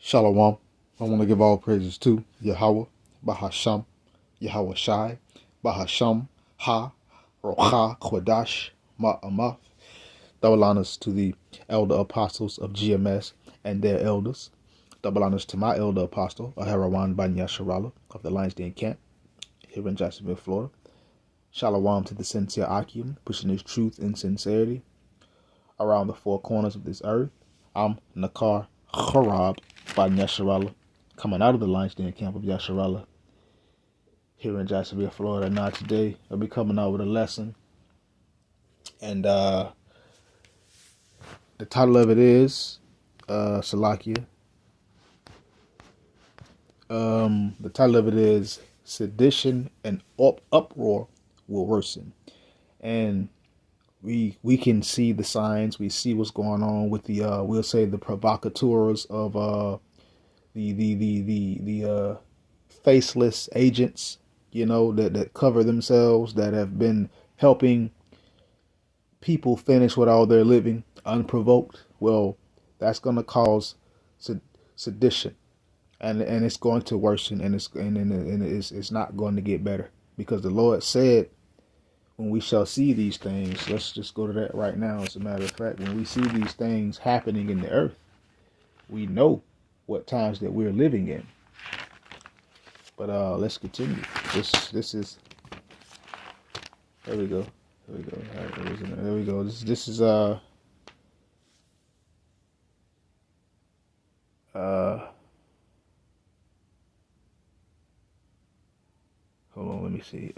Shalom. I want to give all praises to Yahweh, Bahasham, Yahweh Shai, Bahasham, Ha, Rocha, Kwadash, Ma'amath. Double honors to the elder apostles of GMS and their elders. Double honors to my elder apostle, Aharawan Ban Yasharala of the Lions Den Camp here in Jacksonville, Florida. Shalom to the sincere Akim, pushing his truth and sincerity around the four corners of this earth. I'm Nakar Harab by Yasharala, coming out of the Lions Den Camp of Yasharala here in Jacksonville, Florida. Now today I'll be coming out with a lesson, and the title of it is Salakia. The title of it is Sedition and Uproar will Worsen, and we can see the signs. We see what's going on with the we'll say the provocateurs of the faceless agents, that cover themselves, that have been helping people finish with all their living unprovoked. Well, that's going to cause sedition, and it's going to worsen, and it's not going to get better, because the Lord said, when we shall see these things, let's just go to that right now. As a matter of fact, when we see these things happening in the earth, we know what times that we're living in. But let's continue. This is, there we go. There we go. All right, there we go. This is hold on, let me see.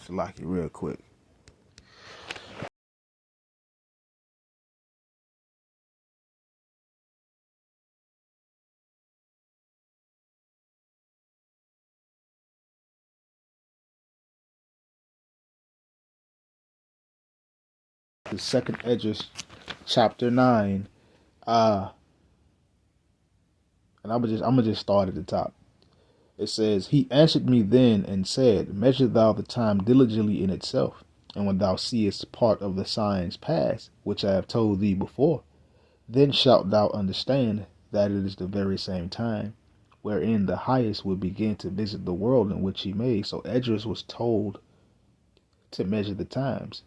Lock it real quick. The second Edges, chapter 9. And I'm gonna just start at the top. It says, He answered me then and said, Measure thou the time diligently in itself, and when thou seest part of the signs pass, which I have told thee before, then shalt thou understand that it is the very same time, wherein the highest will begin to visit the world in which he made. So Esdras was told to measure the times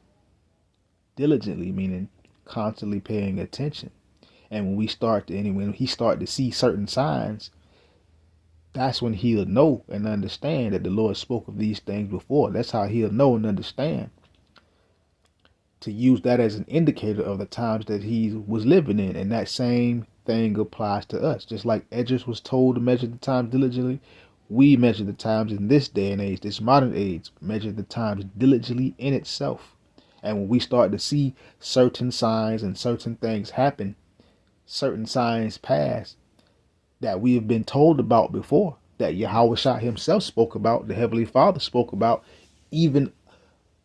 diligently, meaning constantly paying attention. And when he start to see certain signs, that's when he'll know and understand that the Lord spoke of these things before. That's how he'll know and understand, to use that as an indicator of the times that he was living in. And that same thing applies to us. Just like Esdras was told to measure the times diligently, we measure the times in this day and age, this modern age, measure the times diligently in itself. And when we start to see certain signs and certain things happen, certain signs pass, that we have been told about before, that Yahweh Shai himself spoke about, the Heavenly Father spoke about, even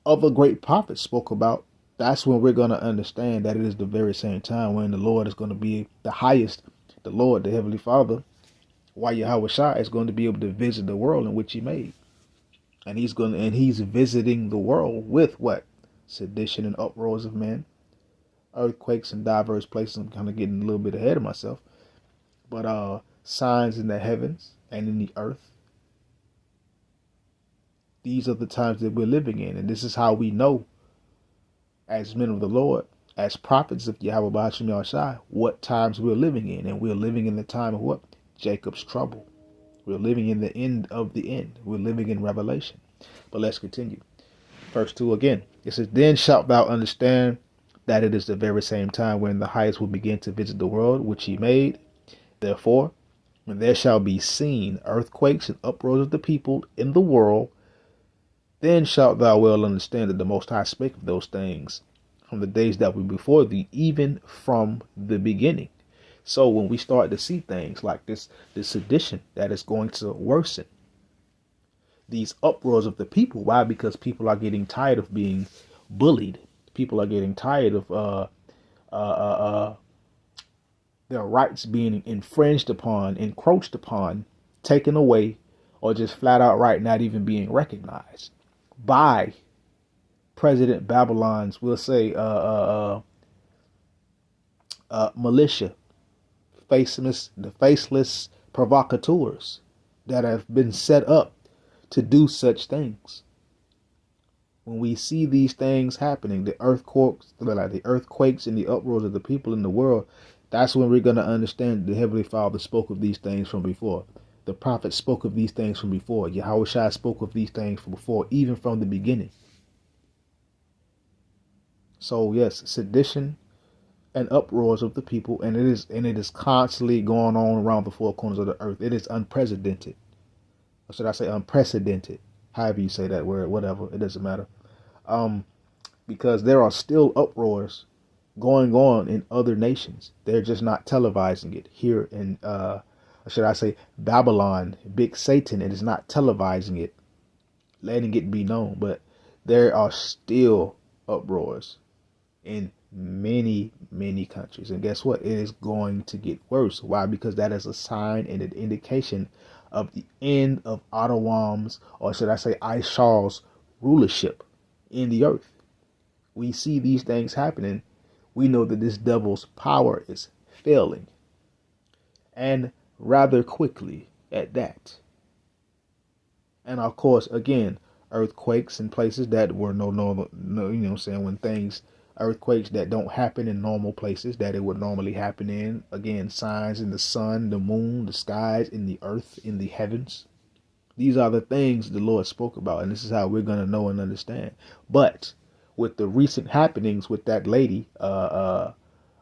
other great prophets spoke about, that's when we're going to understand that it is the very same time when the Lord is going to be the highest, the Lord, the Heavenly Father, why Yahweh Shai is going to be able to visit the world in which he made. And he's visiting the world with what? Sedition and uproars of men, earthquakes in diverse places. I'm kind of getting a little bit ahead of myself. But signs in the heavens and in the earth. These are the times that we're living in. And this is how we know, as men of the Lord, as prophets of Yahweh B'Hashem Yahushai, what times we're living in. And we're living in the time of what? Jacob's trouble. We're living in the end of the end. We're living in Revelation. But let's continue. Verse 2 again. It says, Then shalt thou understand that it is the very same time when the highest will begin to visit the world which he made. Therefore, when there shall be seen earthquakes and uproars of the people in the world, then shalt thou well understand that the Most High spake of those things from the days that were before thee, even from the beginning. So when we start to see things like this sedition that is going to worsen, these uproars of the people, why? Because people are getting tired of being bullied. People are getting tired of their rights being infringed upon, encroached upon, taken away, or just flat out right not even being recognized by President Babylon's, we'll say, militia, the faceless provocateurs that have been set up to do such things. When we see these things happening, the earthquakes and the uproars of the people in the world, that's when we're going to understand the Heavenly Father spoke of these things from before. The prophet spoke of these things from before. Yahweh Shai spoke of these things from before, even from the beginning. So yes, sedition and uproars of the people, and it is constantly going on around the four corners of the earth. It is unprecedented. Or should I say unprecedented? However you say that word, whatever, it doesn't matter. Because there are still uproars going on in other nations. They're just not televising it here in, should I say, Babylon, Big Satan. It is not televising it, letting it be known. But there are still uproars in many, many countries. And guess what? It is going to get worse. Why? Because that is a sign and an indication of the end of Otawam's, or should I say, Ishaal's rulership in the earth. We see these things happening. We know that this devil's power is failing, and rather quickly at that. And of course, again, earthquakes in places that were no, you know what I'm saying, when things, earthquakes that don't happen in normal places that it would normally happen in. Again, signs in the sun, the moon, the skies, in the earth, in the heavens. These are the things the Lord spoke about, and this is how we're going to know and understand. But with the recent happenings with that lady, that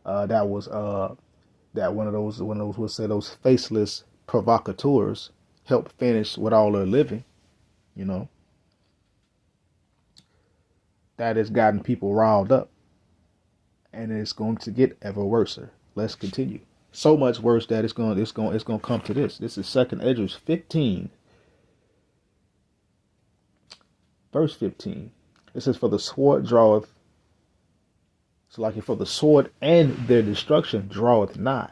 one of those we'll say those faceless provocateurs helped finish with all her living, you know, that has gotten people riled up, and it's going to get ever worse. Let's continue. So much worse that it's going to come to this. This is 2nd Esdras 15. Verse 15, it says, for the sword draweth, so like for the sword and their destruction draweth nigh,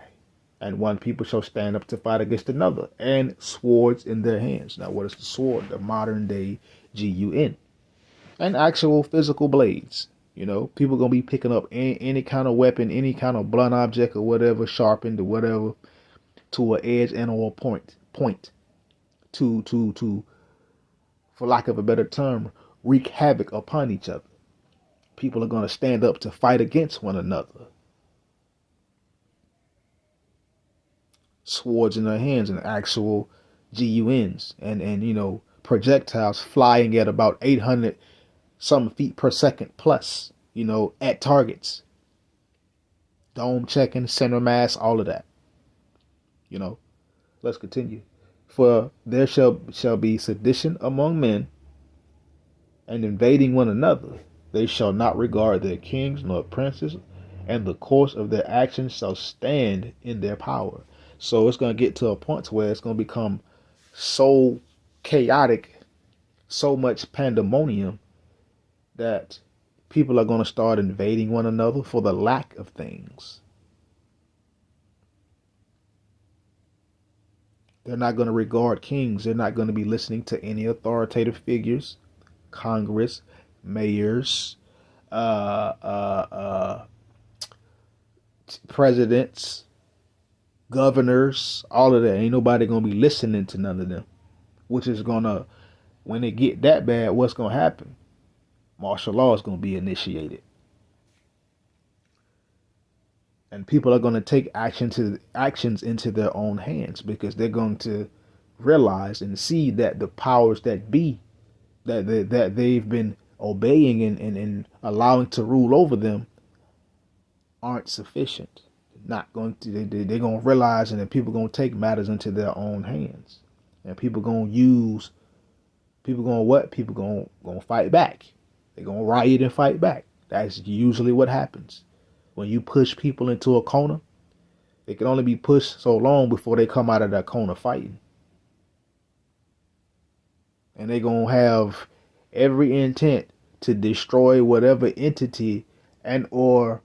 and one people shall stand up to fight against another, and swords in their hands. Now, what is the sword? The modern day gun, and actual physical blades. You know, people going to be picking up any kind of weapon, any kind of blunt object or whatever, sharpened or whatever, to an edge and or point to for lack of a better term, wreak havoc upon each other. People are going to stand up to fight against one another. Swords in their hands and actual guns and you know, projectiles flying at about 800 some feet per second plus, you know, at targets. Dome checking, center mass, all of that. You know, let's continue. For there shall be sedition among men, and invading one another. They shall not regard their kings nor princes, and the course of their actions shall stand in their power. So it's going to get to a point where it's going to become so chaotic, so much pandemonium, that people are going to start invading one another for the lack of things. They're not going to regard kings. They're not going to be listening to any authoritative figures, Congress, mayors, presidents, governors, all of that. Ain't nobody going to be listening to none of them, which is going to, when it get that bad, what's going to happen? Martial law is going to be initiated. And people are going to take actions into their own hands, because they're going to realize and see that the powers that be, that they've been obeying and allowing to rule over them, aren't sufficient. Not going to. They're going to realize, and then people are going to take matters into their own hands, and people going to fight back. They're going to riot and fight back. That's usually what happens. When you push people into a corner, they can only be pushed so long before they come out of that corner fighting. And they're going to have every intent to destroy whatever entity and or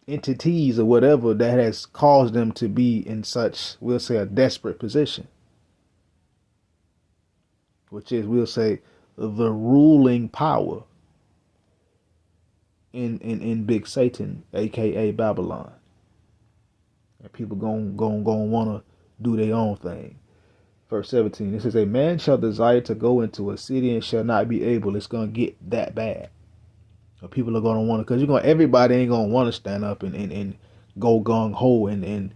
entities or whatever that has caused them to be in such, we'll say, a desperate position. Which is, we'll say, the ruling power. in Big Satan, aka Babylon. And people gon' wanna do their own thing. Verse 17, it says, a man shall desire to go into a city and shall not be able. It's gonna get that bad. So people are gonna wanna, cause everybody ain't gonna wanna stand up and go gung ho and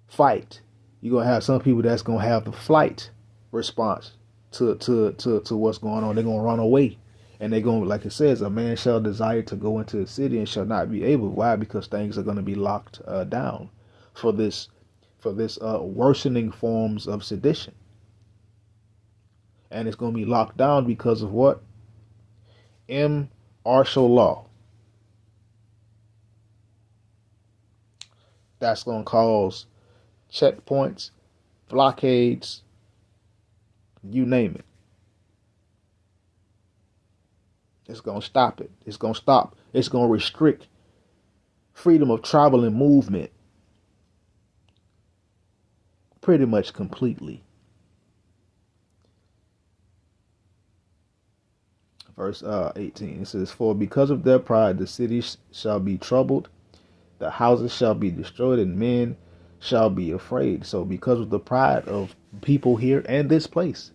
fight. You're gonna have some people that's gonna have the flight response to what's going on. They're gonna run away. And they're going, like it says, a man shall desire to go into a city and shall not be able. Why? Because things are going to be locked down for this worsening forms of sedition. And it's going to be locked down because of what? Martial law. That's going to cause checkpoints, blockades, you name it. It's going to stop it. It's going to stop. It's going to restrict freedom of travel and movement pretty much completely. Verse 18, it says, for because of their pride the cities shall be troubled, the houses shall be destroyed, and men shall be afraid. So because of the pride of people here and this place,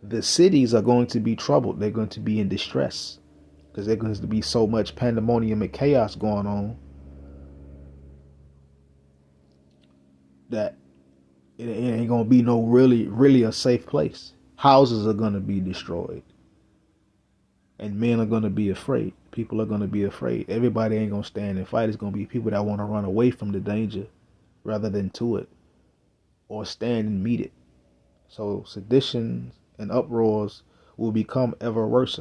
the cities are going to be troubled. They're going to be in distress because there's going to be so much pandemonium and chaos going on that it ain't going to be no really a safe place. Houses are going to be destroyed and men are going to be afraid. People are going to be afraid. Everybody ain't going to stand and fight. It's going to be people that want to run away from the danger rather than to it or stand and meet it. So seditions and uproars will become ever worse.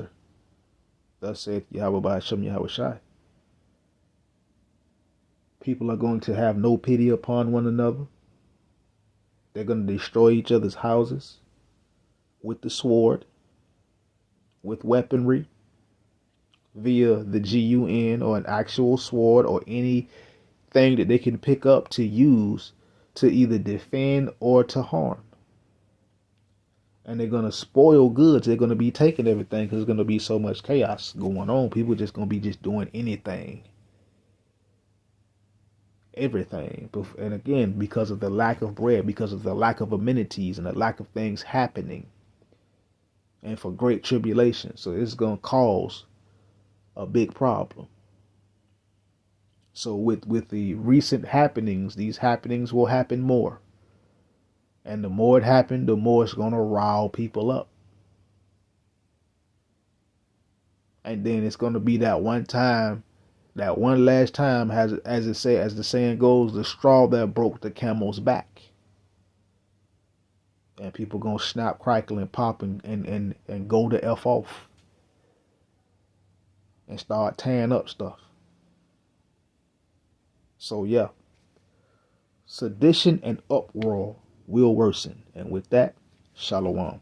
Thus saith Yahweh by Hashem Yahweh Shai. People are going to have no pity upon one another. They're going to destroy each other's houses with the sword, with weaponry, via the GUN or an actual sword or anything that they can pick up to use to either defend or to harm. And they're going to spoil goods. They're going to be taking everything because there's going to be so much chaos going on. People are just going to be just doing anything. Everything. And again, because of the lack of bread, because of the lack of amenities and the lack of things happening. And for great tribulation. So it's going to cause a big problem. So with the recent happenings, these happenings will happen more. And the more it happened, the more it's going to rile people up. And then it's going to be that one time, that one last time, as the saying goes, the straw that broke the camel's back. And people going to snap, crackle, and pop and go the F off. And start tearing up stuff. So yeah. Sedition and uproar will worsen. And with that, shalom.